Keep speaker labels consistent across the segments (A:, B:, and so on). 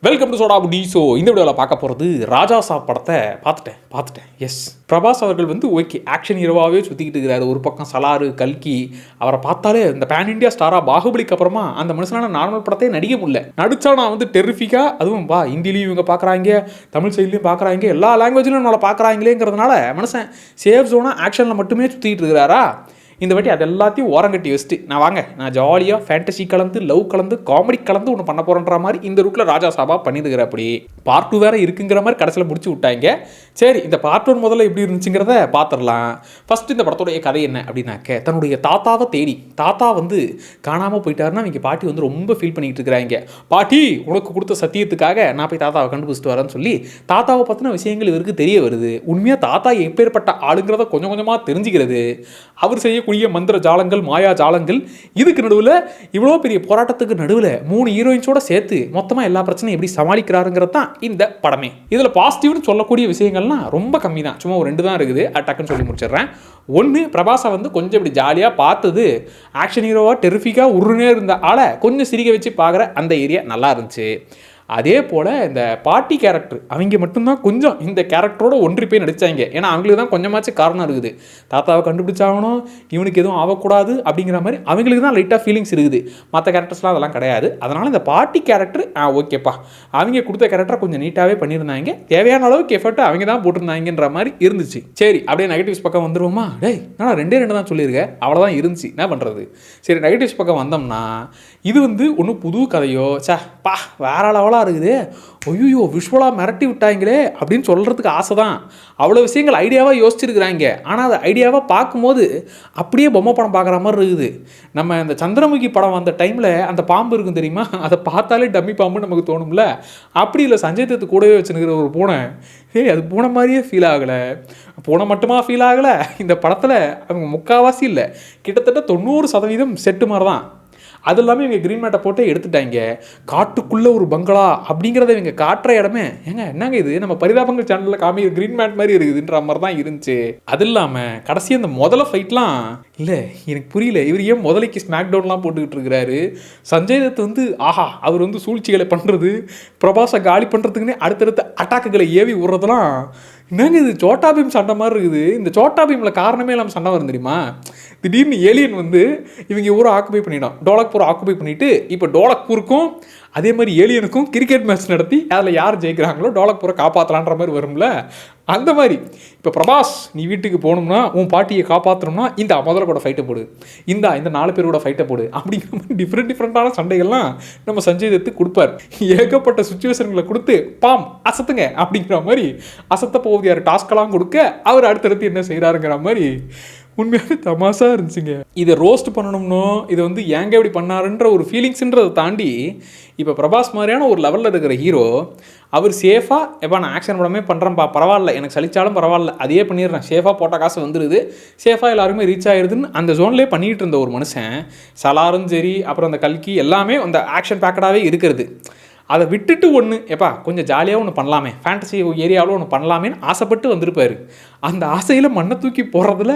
A: Welcome to soda புடி. So இந்த வீடியோவில் பார்க்க போகிறது ராஜா சாப் படத்தை பார்த்துட்டேன். எஸ், பிரபாஸ் அவர்கள் வந்து ஓகே ஆக்ஷன் ஹீரோவாகவே சுற்றிக்கிட்டு இருக்கிறாரு. ஒரு பக்கம் சலாரு, கல்கி, அவரை பார்த்தாலே இந்த பேன் இண்டியா ஸ்டாராக பாகுபலிக்கு அப்புறமா அந்த மனுஷனான நார்மல் படத்தையே நடிக்க முடியல. நடிச்சா நான் வந்து டெரிஃபிக்காக, அதுவும் ஹிந்திலையும் இவங்க பார்க்குறாங்க, தமிழ் சைட்லையும் பார்க்குறாங்க, எல்லா லாங்குவேஜ்லையும் நம்மளை பார்க்குறாங்களேங்கிறதுனால மனுஷன் சேஃப் ஜோனாக ஆக்ஷனில் மட்டுமே சுற்றிக்கிட்டு இருக்கிறாரா. இந்த வாட்டி அது எல்லாத்தையும் ஓரங்கட்டி வச்சுட்டு நான் ஜாலியாக ஃபேண்டசி கலந்து, லவ் கலந்து, காமெடி கலந்து ஒன்று பண்ண போகிறன்ற மாதிரி இந்த ரூட்டில் ராஜா சாபா பண்ணியிருக்கிற. அப்படி பார்ட் 2 வேறு இருக்குங்கிற மாதிரி கடைசியில் முடிச்சு விட்டாங்க. சரி, இந்த பார்ட் 1 முதல்ல எப்படி இருந்துச்சுங்கிறத பார்த்துடலாம். ஃபஸ்ட்டு இந்த படத்துடைய கதை என்ன அப்படின்னாக்க, தன்னுடைய தாத்தாவை தேடி, தாத்தா வந்து காணாமல் போயிட்டாருன்னா இவங்க பாட்டி வந்து ரொம்ப ஃபீல் பண்ணிக்கிட்டு இருக்கிறாங்க. பாட்டி உனக்கு கொடுத்த சத்தியத்துக்காக நான் போய் தாத்தாவை கண்டுபிடிச்சிட்டு வரேன்னு சொல்லி தாத்தாவை பற்றின விஷயங்கள் இவருக்கு தெரிய வருது. உண்மையாக தாத்தா எப்பேற்பட்ட ஆளுங்கிறத கொஞ்சம் கொஞ்சமாக தெரிஞ்சுக்கிறது. அவர் செய்யக்கூடிய மந்திர ஜாலங்கள், மாயா ஜாலங்கள், இதுக்கு நடுவில் இவ்வளோ பெரிய போராட்டத்துக்கு நடுவில் 3 ஹீரோயின்ஸோட சேர்த்து மொத்தமாக எல்லா பிரச்சனையும் எப்படி சமாளிக்கிறாருங்கிறது தான் இந்த படமே. இதில் பாசிட்டிவ்னு சொல்லக்கூடிய விஷயங்கள்லாம் ரொம்ப கம்மி தான். சும்மா ஒரு 2 தான் இருக்குது. டக்குன்னு சொல்லி முடிச்சிடுறேன். ஒன்று, பிரபாஸை வந்து கொஞ்சம் இப்படி ஜாலியாக பார்த்தது, ஆக்ஷன் ஹீரோவாக டெரிஃபிக்காக உருனே இருந்த ஆளை கொஞ்சம் சிரிக்க வச்சு பார்க்குற அந்த ஏரியா நல்லா இருந்துச்சு. அதே போல் இந்த பாட்டி கேரக்டர், அவங்க மட்டும்தான் கொஞ்சம் இந்த கேரக்டரோட ஒன்றி போய் நடித்தாங்க. ஏன்னா அவங்களுக்கு தான் கொஞ்சமாச்சும் காரணம் இருக்குது. தாத்தாவை கண்டுபிடிச்சாகணும், இவனுக்கு எதுவும் ஆகக்கூடாது அப்படிங்கிற மாதிரி அவங்களுக்கு தான் லைட்டாக ஃபீலிங்ஸ் இருக்குது. மற்ற கேரக்டர்ஸ்லாம் அதெல்லாம் கிடையாது. அதனால் இந்த பாட்டி கேரக்டர் ஓகேப்பா, அவங்க கொடுத்த கேரக்டரை கொஞ்சம் நீட்டாகவே பண்ணியிருந்தாங்க. தேவையான அளவுக்கு எஃபர்ட் அவங்க தான் போட்டிருந்தாங்கன்ற மாதிரி இருந்துச்சு. சரி, அப்படியே நெகட்டிவ்ஸ் பக்கம் வந்துடுவோமா? டேய், நான் 2 தான் சொல்லியிருக்கேன், அவ்வளோதான் இருந்துச்சு, என்ன பண்ணுறது. சரி, நெகட்டிவ்ஸ் பக்கம் வந்தோம்னா, இது வந்து ஒன்றும் புது கதையோ வேற லெவலாக இருக்குது. ஐயோ, விஷுவலாக மிரட்டி விட்டாங்களே அப்படின்னு சொல்கிறதுக்கு ஆசை தான். அவ்வளோ விஷயங்கள் ஐடியாவாக யோசிச்சிருக்கிறாங்க. ஆனால் அது ஐடியாவாக பார்க்கும்போது அப்படியே பொம்மை படம் பார்க்குற மாதிரி இருக்குது. நம்ம இந்த சந்திரமுகி படம் வந்த டைமில் அந்த பாம்பு இருக்கும் தெரியுமா, அதை பார்த்தாலே டம்மி பாம்புன்னு நமக்கு தோணும்ல. அப்படி இல்லை, சஞ்சய் தத்து கூடவே வச்சுருக்கிற ஒரு பூனை, அது பூனை மாதிரியே ஃபீல் ஆகலை. பூனை மட்டுமா ஃபீல் ஆகலை, இந்த படத்தில் அவங்க முக்கால்வாசி இல்லை, கிட்டத்தட்ட 90% செட்டு மாதிரி தான். அது இல்லாமல் இவங்க க்ரீன் மேட்டை போட்டு எடுத்துட்டாங்க. காட்டுக்குள்ளே ஒரு பங்களா அப்படிங்கிறத இவங்க காட்டுற இடமே என்னங்க இது நம்ம பரிதாபங்கள் சேனலில் காமிக்கிற க்ரீன் மேட் மாதிரி இருக்குதுன்ற மாதிரி தான் இருந்துச்சு. அது இல்லாமல் கடைசி அந்த முதல்ல ஃபைட்லாம் இல்லை, எனக்கு புரியல, இவர் ஏன் முதலைக்கு ஸ்மாக் டவுன்லாம் போட்டுக்கிட்டு இருக்கிறாரு. சஞ்சய் தத் வந்து அவர் வந்து சூழ்ச்சிகளை பண்ணுறது, பிரபாஸை காலி பண்ணுறதுக்குன்னே அடுத்தடுத்த அட்டாக்குகளை ஏவி விடுறதுலாம் என்னங்க இது சோட்டா பீம் சண்டை மாதிரி இருக்குது. இந்த சோட்டா பீமில் காரணமே இல்லாமல் சண்டை வரும் தெரியுமா. திடீர்னு ஏலியன் வந்து இவங்க ஊரை ஆக்குபை பண்ணிடும், டோலக்பூரை ஆக்குபை பண்ணிவிட்டு இப்போ டோலக்பூருக்கும் அதே மாதிரி ஏலியனுக்கும் கிரிக்கெட் மேட்ச் நடத்தி அதில் யார் ஜெயிக்கிறாங்களோ டோலக்பூரை காப்பாற்றலான்ற மாதிரி வரும்ல. அந்த மாதிரி இப்போ பிரபாஸ், நீ வீட்டுக்கு போகணும்னா, உன் பாட்டியை காப்பாற்றணும்னா இந்த முதல்ல கூட ஃபைட்டை போடு, இந்த 4 பேரோட ஃபைட்டை போடு அப்படிங்கிற மாதிரி டிஃப்ரெண்ட்டான சண்டைகள்லாம் நம்ம சஞ்சய் தத்து கொடுப்பார். ஏகப்பட்ட சுச்சுவேஷன்களை கொடுத்து அசத்துங்க அப்படிங்கிற மாதிரி அசத்த போகுது யார் டாஸ்கெல்லாம் கொடுக்க, அவர் அடுத்தடுத்து என்ன செய்கிறாருங்கிற மாதிரி உண்மையாக தமாசாக இருந்துச்சுங்க. இதை ரோஸ்ட் பண்ணணும்னோ, இதை வந்து ஏங்க இப்படி பண்ணாருன்ற ஒரு ஃபீலிங்ஸுன்றதை தாண்டி, இப்போ பிரபாஸ் மாதிரியான ஒரு லெவலில் இருக்கிற ஹீரோ அவர் சேஃபாக நான் ஆக்ஷன் படமே பண்ணுறேன்ப்பா, பரவாயில்ல, எனக்கு சலிச்சாலும் பரவாயில்ல, அதையே பண்ணிடுறேன், சேஃபாக போட்ட காசு வந்துடுது, சேஃபாக எல்லாருமே ரீச் ஆகிடுதுன்னு அந்த ஜோன்லேயே பண்ணிகிட்டு இருந்த ஒரு மனுஷன், சலாரும் சரி, அப்புறம் அந்த கல்கி எல்லாமே அந்த ஆக்ஷன் பேக்கடாகவே இருக்கிறது. அதை விட்டுட்டு கொஞ்சம் ஜாலியாக ஒன்று பண்ணலாமே, ஃபேண்டசி ஏரியாவில் ஒன்று பண்ணலாமேன்னு ஆசைப்பட்டு வந்திருப்பார். அந்த ஆசையில் மண்ணை தூக்கி போடுறதுல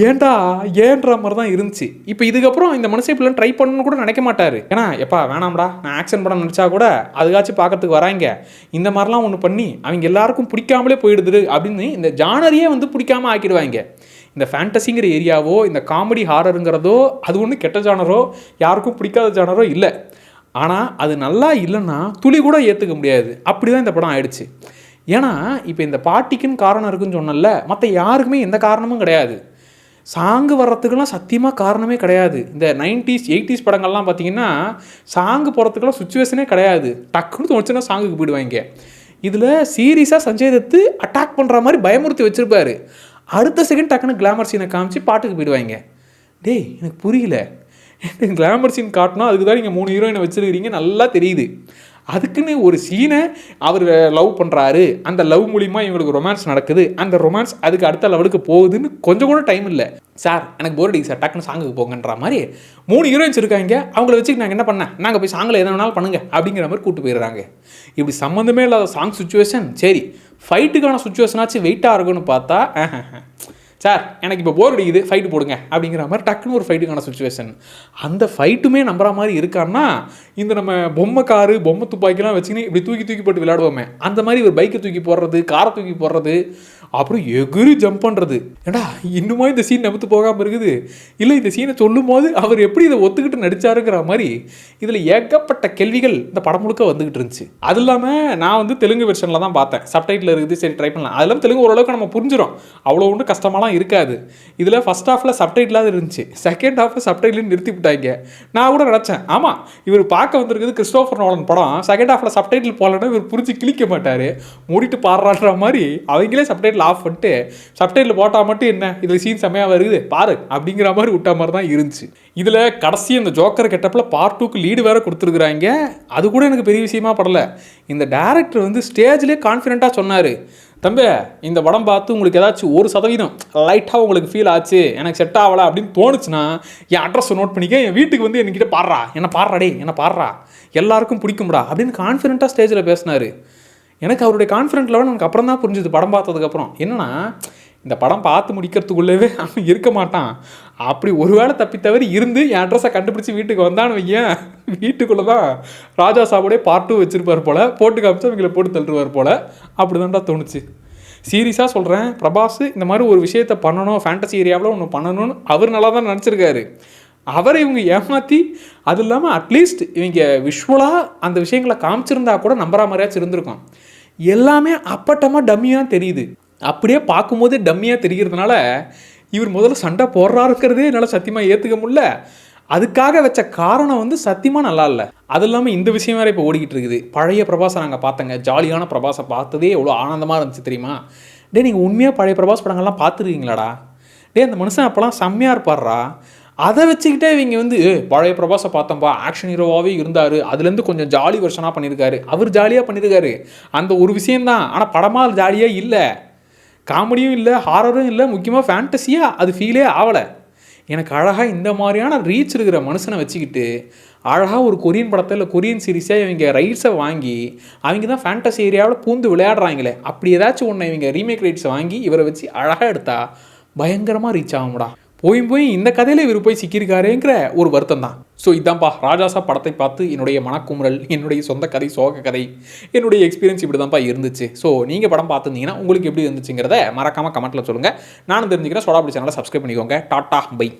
A: ஏன்ற மாதிரி தான் இருந்துச்சு. இப்போ இதுக்கப்புறம் இந்த மனுஷன் இப்படிலாம் ட்ரை பண்ணணும்னு கூட நினைக்க மாட்டார். ஏன்னா வேணாம்டா, நான் ஆக்ஷன் படம் நடிச்சா கூட அதுக்காச்சும் பார்க்கறதுக்கு வராங்க, இந்த மாதிரிலாம் ஒன்று பண்ணி அவங்க எல்லாருக்கும் பிடிக்காமலே போயிடுது அப்படின்னு இந்த ஜானரையே வந்து பிடிக்காம ஆக்கிடுவாங்க. இந்த ஃபேண்டசிங்கிற ஏரியாவோ, இந்த காமெடி ஹாரருங்கிறதோ, அது ஒன்றும் கெட்ட ஜானரோ, யாருக்கும் பிடிக்காத ஜானரோ இல்லை. ஆனால் அது நல்லா இல்லைன்னா துளி கூட ஏற்றுக்க முடியாது. அப்படி தான் இந்த படம் ஆயிடுச்சு. ஏன்னா இப்போ இந்த பாட்டிக்குன்னு காரணம் இருக்குன்னு சொன்னல, மற்ற யாருக்குமே எந்த காரணமும் கிடையாது. சாங்கு வர்றதுக்கெல்லாம் சத்தியமாக காரணமே கிடையாது. இந்த 90s 80s படங்கள்லாம் பார்த்தீங்கன்னா சாங்கு போகிறதுக்கெல்லாம் சுச்சுவேஷனே கிடையாது. டக்குன்னு தோணுச்சுன்னா சாங்குக்கு போயிடுவாங்க. இதில் சீரியஸாக சஞ்சய் தத்து அட்டாக் பண்ணுற மாதிரி பயமுறுத்தி வச்சுருப்பாரு. அடுத்த செகண்ட் டக்குன்னு கிளாமர் சீனை காமிச்சு பாட்டுக்கு போயிடுவாங்க. டேய், எனக்கு புரியல, கிளாமர் சீன் காட்டினா அதுக்கு தான் நீங்கள் 3 ஹீரோயினை வச்சுருக்கிறீங்க, நல்லா தெரியுது. அதுக்குன்னு ஒரு சீனை அவர் லவ் பண்ணுறாரு, அந்த லவ் மூலிமா இவங்களுக்கு ரொமான்ஸ் நடக்குது, அந்த ரொமான்ஸ் அதுக்கு அடுத்த லெவலுக்கு போகுதுன்னு கொஞ்சம் கூட டைம் இல்லை. சார் எனக்கு போர் அடிக்குது சார், டக்குன்னு சாங்குக்கு போங்கன்ற மாதிரி 3 ஹீரோயின்ஸ் இருக்காங்க, அவங்கள வச்சுக்கு நாங்கள் என்ன பண்ணேன், நாங்கள் போய் சாங்கில் எதை வேணாலும் பண்ணுங்கள் அப்படிங்கிற மாதிரி கூப்பிட்டு போயிடுறாங்க. இப்படி சம்மந்தமே இல்லாத சாங் சுச்சுவேஷன். சரி, ஃபைட்டுக்கான சுச்சுவேஷனாச்சும் வெயிட்டாக இருக்குன்னு பார்த்தா சார் எனக்கு இப்போ போர் அடிக்குது ஃபைட்டு போடுங்க அப்படிங்கிற மாதிரி டக்குன்னு ஒரு ஃபைட்டுக்கான சுச்சுவேஷன். அந்த ஃபைட்டுமே நம்புற மாதிரி இருக்கான்னா இந்த நம்ம பொம்மை காரு பொம்மை துப்பாக்கிலாம் வச்சுக்கின்னு இப்படி தூக்கி தூக்கி போட்டு விளையாடுவோமே அந்த மாதிரி ஒரு பைக்கை தூக்கி போடுறது, காரை தூக்கி போடுறது, அப்புறம் எகிரி ஜம்ப் பண்ணுறது. ஏடா இன்னுமா இந்த சீன் நம்பத்து போகாமல் இருக்குது, இல்லை இந்த சீனை சொல்லும் போது அவர் எப்படி இதை ஒத்துக்கிட்டு நடிச்சாருங்கிற மாதிரி இதில் ஏகப்பட்ட கேள்விகள் இந்த படம் முழுக்க வந்துக்கிட்டு இருந்துச்சு. அது இல்லாமல் நான் வந்து தெலுங்கு வெர்ஷனில் தான் பார்த்தேன், சப்டைட்டில் இருக்குது, சரி ட்ரை பண்ணலாம். அதெல்லாம் தெலுங்கு ஓரளவுக்கு நம்ம புரிஞ்சிடும், அவ்வளோ ஒன்றும் கஷ்டமாலாம் இருக்காது. இதில் ஃபஸ்ட் ஹாஃபில் சப்டைட்டிலாக இருந்துச்சு, செகண்ட் ஹாஃபில் சப்டைட்டில் நிறுத்தி விட்டாங்க. நான் கூட நினச்சேன் ஆமாம் இவர் பார்க்க வந்திருக்குது கிறிஸ்டோபர் நோலன் படம், செகண்ட் ஹாஃபில் சப்டைட்டில் போகலன்னா இவர் புரிஞ்சு கிளிக்க மாட்டார், மூடிட்டு பாடுறான்ற மாதிரி அவங்களே சப்டைட்டில் ஆஃப் பண்ணிட்டு சப்டைட்டில் போட்டால் மட்டும் என்ன இதில் சீன் செம்மையாக வருது பாரு அப்படிங்கிற மாதிரி விட்ட மாதிரி தான் இருந்துச்சு. இதில் கடைசி இந்த ஜோக்கர் கெட்டப்பில் பார்ட் 2க்கு லீடு வேறு கொடுத்துருக்குறாங்க. அது கூட எனக்கு பெரிய விஷயமா படலை. இந்த டேரக்டர் வந்து ஸ்டேஜ்லேயே கான்ஃபிடென்ட்டாக சொன்னார், தம்பி இந்த படம் பார்த்து உங்களுக்கு ஏதாச்சும் 1% லைட்டாக உங்களுக்கு ஃபீல் ஆச்சு, எனக்கு செட் ஆகலை அப்படின்னு தோணுச்சுன்னா என் அட்ரஸை நோட் பண்ணிக்க, என் வீட்டுக்கு வந்து என்கிட்ட பாடுறா, என்ன பாடுறா டே, என்ன பாடுறா, எல்லாருக்கும் பிடிக்கும்டா அப்படின்னு கான்ஃபிடென்ட்டாக ஸ்டேஜில் பேசினார். எனக்கு அவருடைய கான்ஃபிடென்ட் லெவல் எனக்கு அப்புறம் தான் புரிஞ்சுது படம் பார்த்ததுக்கப்புறம். என்னன்னா இந்த படம் பார்த்து முடிக்கிறதுக்குள்ளவே அவன் இருக்க மாட்டான், அப்படி ஒரு வேளை தப்பி தவறி இருந்து என் அட்ரஸை கண்டுபிடிச்சி வீட்டுக்கு வந்தான்னு வையன், வீட்டுக்குள்ளே தான் ராஜா சாபோடைய பார்ட் 2 வச்சுருப்பார் போல், போட்டு காமிச்சு அவங்களை போட்டு தள்ளுவார் போல். அப்படி தான்டா தோணுச்சு. சீரியஸாக சொல்கிறேன், பிரபாஸ் இந்த மாதிரி ஒரு விஷயத்தை பண்ணணும், ஃபேண்டசி ஏரியாவில் ஒன்று பண்ணணும்னு அவர் நல்லா தான் நினச்சிருக்காரு. அவரை இவங்க ஏமாற்றி, அது இல்லாமல் அட்லீஸ்ட் இவங்க விஷுவலாக அந்த விஷயங்களை காமிச்சிருந்தா கூட நம்புற மாதிரியாச்சும் இருந்திருக்கும். எல்லாமே அப்பட்டமாக டம்மியாக தெரியுது. அப்படியே பார்க்கும்போது டம்மியாக தெரிகிறதுனால இவர் முதல்ல சண்டை போடுறாருக்கிறதே என்னால் சத்தியமாக ஏற்றுக்க முடியல. அதுக்காக வச்ச காரணம் வந்து சத்தியமாக நல்லா இல்லை. அது இல்லாமல் இந்த விஷயம் வேறு இப்போ ஓடிக்கிட்டு இருக்குது. பழைய பிரபாஸை நாங்கள் பார்த்தங்க, ஜாலியான பிரபாஸை பார்த்ததே எவ்வளோ ஆனந்தமாக இருந்துச்சு தெரியுமா. டே நீங்கள் உண்மையாக பழைய பிரபாஸ் படங்கள்லாம் பார்த்துருக்கீங்களாடா, டே அந்த மனுஷன் அப்போலாம் செம்மையாக இருப்பார்றா. அதை வச்சுக்கிட்டே இவங்க வந்து பழைய பிரபாஸை பார்த்தோம்பா, ஆக்ஷன் ஹீரோவாகவே இருந்தார், அதுலேருந்து கொஞ்சம் ஜாலி வெர்ஷனாக பண்ணியிருக்காரு, அவர் ஜாலியாக பண்ணியிருக்காரு, அந்த ஒரு விஷயந்தான். ஆனால் படமாக ஜாலியாக இல்லை, காமெடியும் இல்லை, ஹாரரும் இல்லை, முக்கியமாக ஃபேண்டஸியாக அது ஃபீலே ஆகலை. எனக்கு அழகாக இந்த மாதிரியான ரீச் இருக்கிற மனுஷனை வச்சுக்கிட்டு அழகாக ஒரு கொரியன் படத்தை இல்லை கொரியன் சீரீஸாக இவங்க ரைட்ஸை வாங்கி அவங்க தான் ஃபேண்டஸி ஏரியாவில் பூந்து விளையாடுறாங்களே, அப்படி ஏதாச்சும் ஒன்று இவங்க ரீமேக் ரைட்ஸை வாங்கி இவரை வச்சு அழகாக எடுத்தா பயங்கரமாக ரீச் ஆகும்டா. போய் இந்த கதையில் இவர் போய் சிக்கியிருக்காருங்கிற ஒரு வருத்தம் தான். ஸோ இதான்ப்பா ராஜாசா படத்தை பார்த்து என்னுடைய மனக்குமுறல், என்னுடைய சொந்த கதை, சோக கதை, என்னுடைய எக்ஸ்பீரியன்ஸ் இப்படி தான்ப்பா இருந்துச்சு. ஸோ நீங்கள் படம் பார்த்துருந்தீங்கன்னா உங்களுக்கு எப்படி இருந்துச்சுங்கிறத மறக்காமல் கமெண்ட்டில் சொல்லுங்கள். நானும் தெரிஞ்சுக்கிறேன். சோடாபுடி சேனலை சப்ஸ்கிரைப் பண்ணிக்கோங்க. டாட்டா பை.